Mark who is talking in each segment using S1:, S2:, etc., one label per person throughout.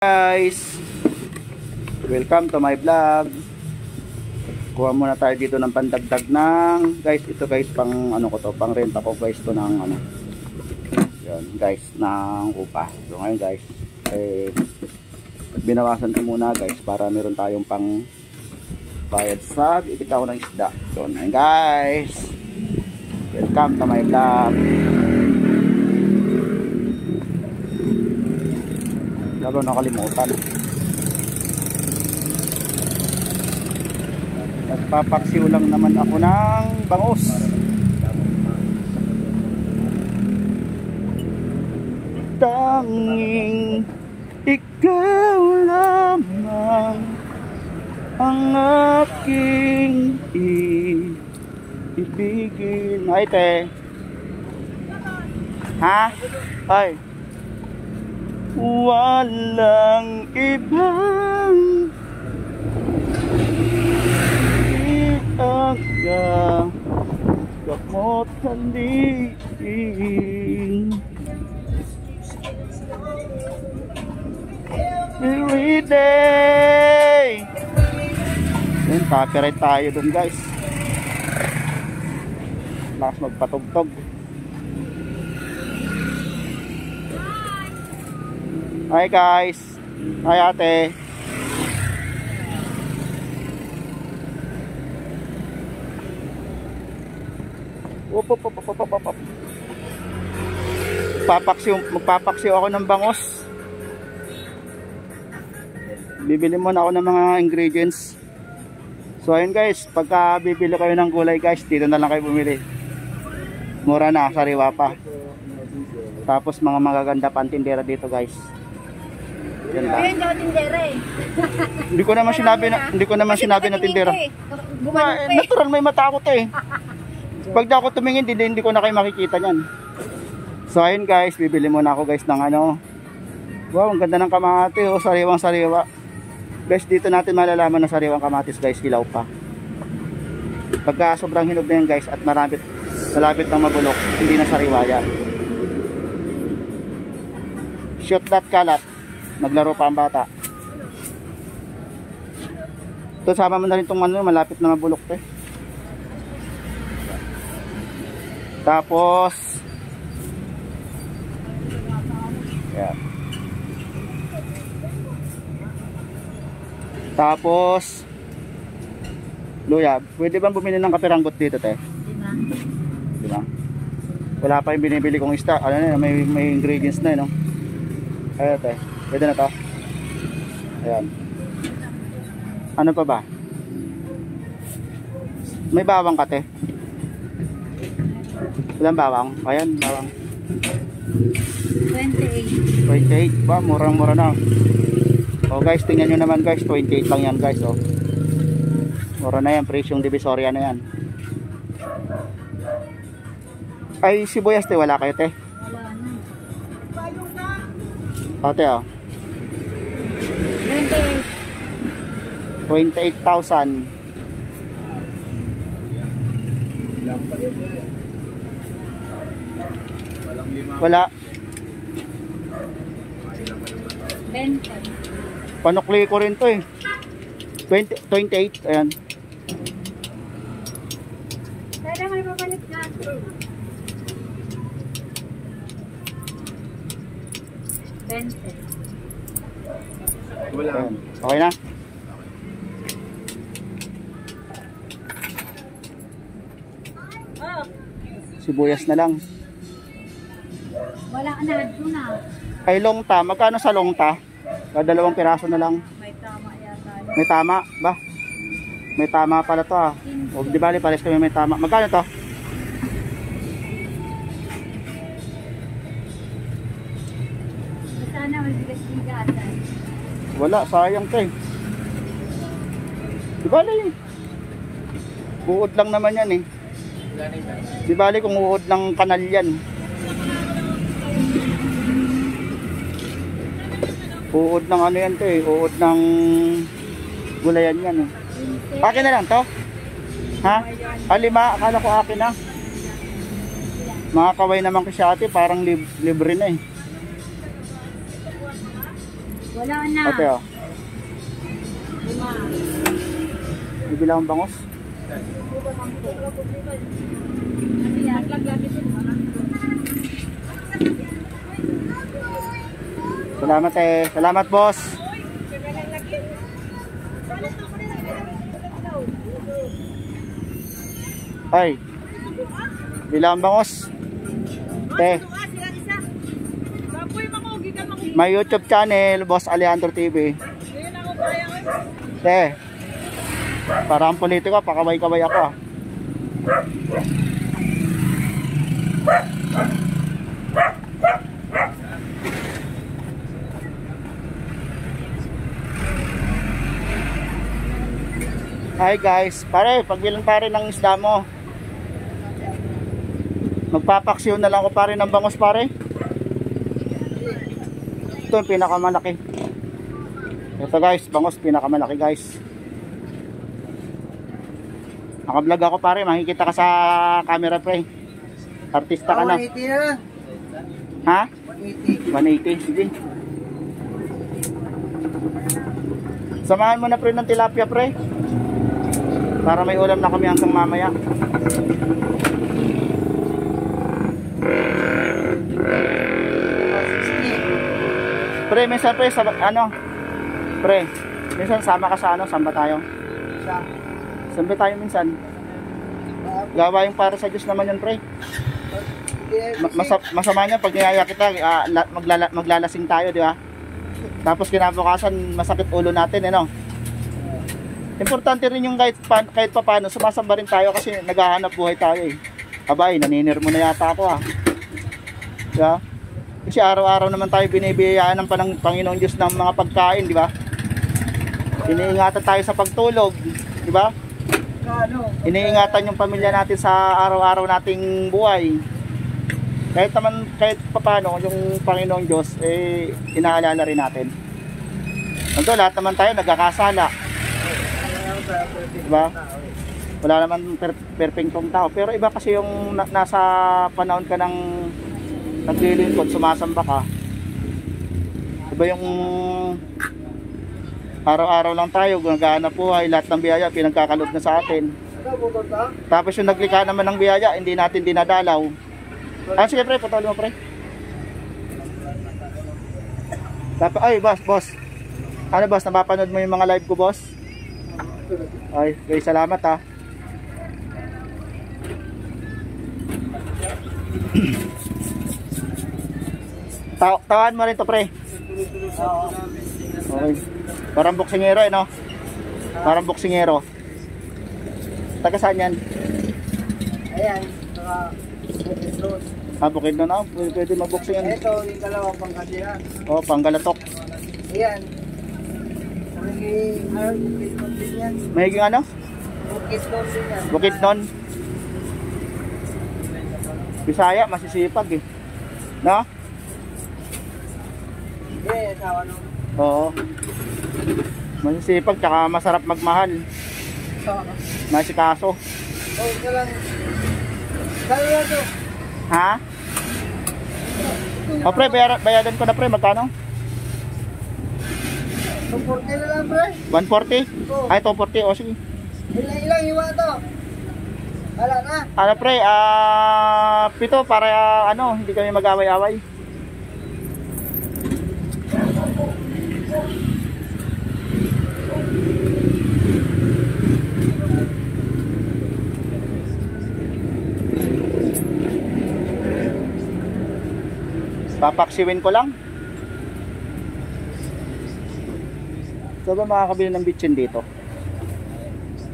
S1: Guys, welcome to my vlog. Kuha muna tayo dito ng pandagdag ng guys, ito guys pang ano ko to, pang renta ko guys to ng ano. Yan guys, ng upa. So ngayon guys, binawasan ko muna guys para meron tayong pang bayad sa bibitaw ng isda. So ngayon guys, welcome to my vlog. Lalo nakalimutan. Nagpapaksiw lang naman ako ng bangus. Tanging ikaw lamang ang aking ibigin. Ay te. Ha? Ay. Walang ibang iaga gamot halin every day. Yan, copyright tayo dun guys. Lakas magpatugtog. Hi guys. Hi ate. Magpapaksiw ako ng bangos. Bibili muna ako ng mga ingredients. So ayun guys, pagka bibili kayo ng gulay guys, dito na lang kayo bumili. Mura na, sariwa pa. Tapos mga magaganda pantindera dito guys. Yan lang. Hindi ko naman sinabi na tindera. Natural, may mata ako to eh. Pag di ako tumingin, hindi ko na kayo makikita niyan. So ayun guys, bibili muna ako guys ng ano. Wow, ang ganda ng kamati oh, sariwang sariwa. Guys, dito natin malalaman na sariwang kamatis guys, hilaw pa. Pagka sobrang hinog na yan guys at malapit ng mabulok, hindi na sariwa yan. Shoot that kalat. Naglaro pa ang bata. Ito, sama mo na rin itong ano, malapit na mabulok to eh. Tapos yan. Tapos luya. Pwede bang bumili ng kapiranggot dito te? Diba? Wala pa yung binibili kong isda. Ano na, may ingredients na no? Ayan te. Pwede na to. Ayan. Ano pa ba? May bawang ka te? Ilang bawang? Ayan, bawang. 28. Ba, murang-mura na. O guys, tingnan nyo naman guys, 28 lang yan guys. O. Mura na yan, presyong divisoria na yan. Ay, sibuyas te, wala kayo te?
S2: Wala na.
S1: Ate o. 28,000. Wala.
S2: 20.
S1: Panukli ko rin to eh. 28. Ayan.
S2: Kaya may papalit na. 20.
S1: Wala. Ayan. Okay na?
S2: Oh.
S1: Sibuyas na lang.
S2: Wala na, doon na.
S1: Ay, longta. Magkano sa longta? Dalawang piraso na lang.
S2: May tama yata.
S1: May tama ba? May tama pala to ah. O, di bali pares kami may tama. Magkano to?
S2: Sana may bigas-bigatan.
S1: Wala, sayang to eh. Di bali. Buod lang naman yan eh. Di bali kung uod ng kanal yan. Uod ng ano yan to eh. Uod ng gulayan yan eh. Akin na lang to? Ha? Lima, akala ko akin na. Mga kaway naman kasi ate, parang libre na eh.
S2: Wala na.
S1: Ate oh.
S2: 5.
S1: Bibili akong bangos. Salamat eh. Salamat boss. Ay. Bilang bangos. Te. May YouTube channel, Boss Alejandro TV. Te. Parang politiko, pakaway-kaway ako ah. Hi guys, pare, pagbilang pare ng isda mo. Magpapaksiw na lang ako pare ng bangos pare. Ito yung pinakamalaki. Ito guys, bangos pinakamalaki guys. Naka-vlog ako pare, makikita ka sa camera pre. Artista ka na.
S3: 180 na.
S1: Ha?
S3: 180.
S1: 180, sige. Samahan mo na pre ng tilapia pre. Para may ulam na kami hanggang mamaya. Pre, minsan pre, ano? Pre, minsan sama ka sa ano? Saan ba tayo? Saan ba tayo minsan? Gawa yung para sa Diyos naman yun pre. Masama niya pag niyaya kita, maglalasing tayo, di ba? Tapos kinabukasan, masakit ulo natin, no? Importante rin yung kahit pa paano, sumasamba rin tayo kasi naghahanap buhay tayo eh. Abay, naninir mo na yata ako ah. Diba? Kasi araw-araw naman tayo binibiyayaan ng Panginoon Diyos ng mga pagkain, di ba? Iniingatan tayo sa pagtulog, di ba? Iniingatan yung pamilya natin sa araw-araw nating buhay. Kahit pa paano, yung Panginoon Diyos, eh, inaalala rin natin. Ito, lahat naman tayo nagkakasala. Diba? Wala naman perfectong tao. Pero iba kasi yung nasa panahon ka ng naglilingkod, sumasamba ka. Iba yung araw-araw lang tayo, gumagana buhay, lahat ng biyaya pinagkakalob na sa atin. Tapos yung naglikha naman ng biyaya, hindi natin dinadalaw. Ah, sige pre, putol mo pre. Ay, boss. Ano boss, napapanood mo yung mga live ko boss? Ay, okay, salamat ha. Tawan mo rin to pre. Okay. Parang boksingero eh no? Parang boksingero. Taga saan yan?
S3: Ayan,
S1: Bukidnon na. Pwede magboksing yan.
S3: ito yung dalawang pangkasihan.
S1: Oh, Panggalatok.
S3: Ayan. Bukidnon din yan.
S1: Mahiging ano?
S3: Bukidnon din yan.
S1: Bukidnon. Bisaya, masisipag eh. No?
S3: Eh, asawa nung.
S1: Oo. Masisipag, tsaka masarap magmahal. Masikaso.
S3: Oh, ito lang. Kalo na to.
S1: Ha? O pre, bayadan ko na pre, magkano?
S3: 240 na lang, pre.
S1: 140?
S3: Oo.
S1: Ay, 240, o sige.
S3: Ilang hiwa to? Wala na.
S1: Ano pre, 7 para hindi kami mag-away-away. Papaksiwin ko lang. Saan ba makakabili ng bitchin dito?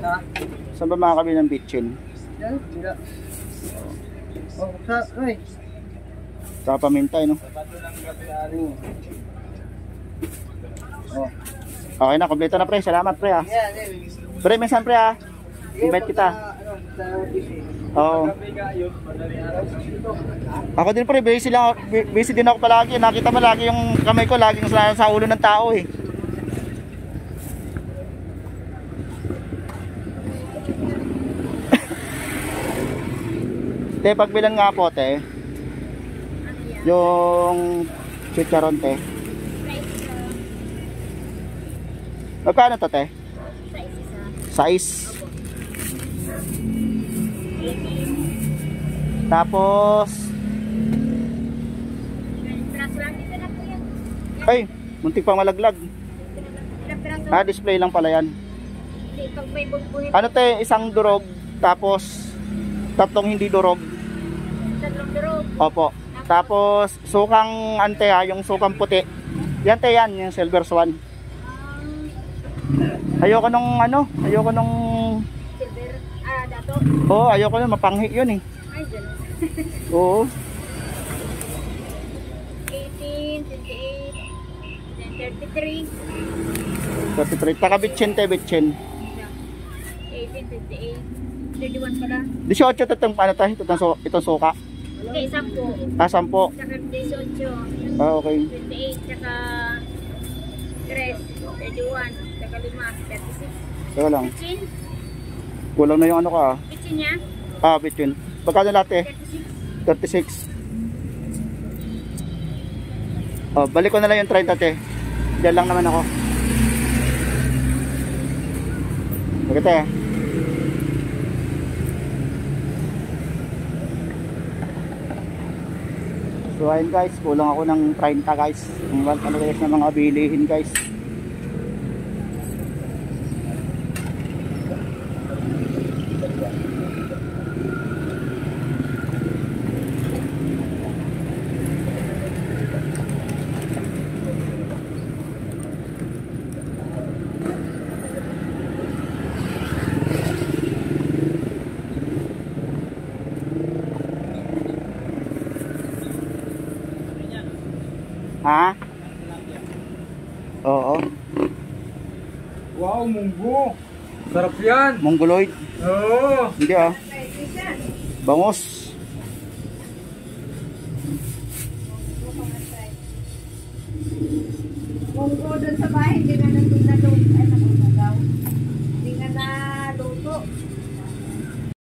S3: Ha?
S1: Saan ba makakabili ng bitchin?
S3: Yan, bila. Oh, ay.
S1: Sa pamintay, no?
S3: Oh.
S1: Okay na, kompleto na pre. Salamat pre ha.
S3: Yan,
S1: Pre, minsan pre ha. Invite kita. Oo. Ako din pre, busy din ako palagi. Nakita mo lagi yung kamay ko laging sa ulo ng tao eh. Te, pagbilan nga po te. Yung chicharon te. Magkano to, te?
S2: Sa isa.
S1: Size.
S2: Opo.
S1: Tapos,
S2: Piraso lang dito na po yan.
S1: ay, muntik pang malaglag.
S2: Ilang piraso?
S1: Ah, display lang pala yan.
S2: Hindi, pag may bugbuhin.
S1: Ano, te? Isang durog, tapos tatlong hindi durog.
S2: Tatlong durog.
S1: Opo. Tapos, sukang ante ha, yung sukang puti. Yan, te, yan, yung silver swan. Ayoko nung ano, ayoko nung...
S2: Silver. Dato.
S1: Oo, ayoko nung mapanghi yun eh.
S2: Ay, dyan.
S1: Oo.
S2: 18, 28, then 33.
S1: 33. Taka bitchin, te, bitchin.
S2: 18, 58, 31 pala.
S1: 18 to itong ano tayo, itong suka.
S2: Hindi, 10.
S1: Ah, 10.
S2: Saka 18.
S1: Ah, okay.
S2: 28, saka 3, 31, saka 5, 36.
S1: Teka lang.
S2: Bitchin?
S1: Kulang na yung ano ka ah.
S2: Bitchin niya?
S1: Ah, bitchin. Pagkano lahat eh?
S2: 36.
S1: 36. Oh, balik ko na lang yung 30 te. Diyan lang naman ako. Bakit eh? So ayun guys, kulang ako ng 30 guys. Ang ano guys na mga bilihin guys. Ha? Oo.
S3: Wow, munggo. Sarap yan.
S1: Mongoloid.
S3: Oo.
S1: Hindi ah. Bangos.
S2: Munggo dun sa